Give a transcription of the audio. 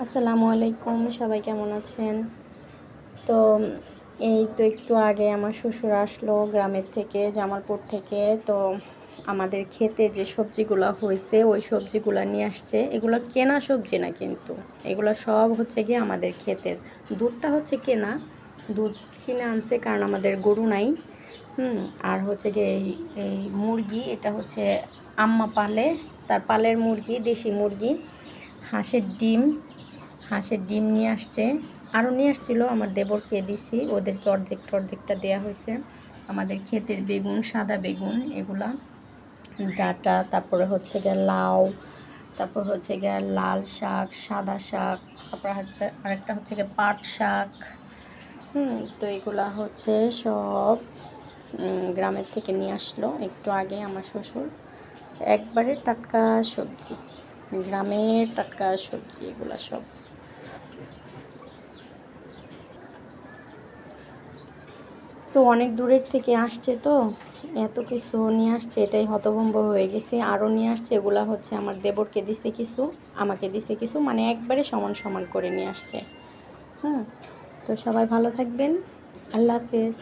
আসসালামু আলাইকুম, সবাই কেমন আছেন? তো এই তো একটু আগে আমার শ্বশুর আসলো গ্রামের থেকে, জামালপুর থেকে। তো আমাদের ক্ষেতে যে সবজিগুলো হয়েছে ওই সবজিগুলো নিয়ে আসছে। এগুলো কেনা সবজি না, কিন্তু এগুলো সব হচ্ছে গিয়ে আমাদের ক্ষেতের। দুধটা হচ্ছে কেনা, দুধ কিনে আনছে কারণ আমাদের গরু নাই। আর হচ্ছে গিয়ে এই মুরগি, এটা হচ্ছে আম্মা পালে, তার পালের মুরগি, দেশি মুরগি। হাঁসের ডিম নিয়ে আসছে, আরও নিয়ে আসছিল, আমার দেবরকে দিছি, ওদেরকে অর্ধেকটা দেওয়া হয়েছে। আমাদের ক্ষেতের বেগুন, সাদা বেগুন, এগুলা ডাঁটা, তারপরে হচ্ছে গিয়ে লাউ, তারপর হচ্ছে গিয়ে লাল শাক, সাদা শাক, তারপর হচ্ছে আরেকটা হচ্ছে গিয়ে পাট শাক। তো এগুলা হচ্ছে সব গ্রামের থেকে নিয়ে আসলো একটু আগে আমার শ্বশুর। একবারে টাটকা সবজি, গ্রামের টাটকা সবজি এগুলা সব। তো অনেক দূরের থেকে আসছে, তো এত কিছু নিয়ে আসছে, এটাই হতভম্ব হয়ে গেছে। আরও নিয়ে আসছে, এগুলা হচ্ছে আমার দেবরকে দিছে কিছু, আমাকে দিছে কিছু, মানে একবারে সমান সমান করে নিয়ে আসছে। তো সবাই ভালো থাকবেন। আল্লাহ হাফেজ।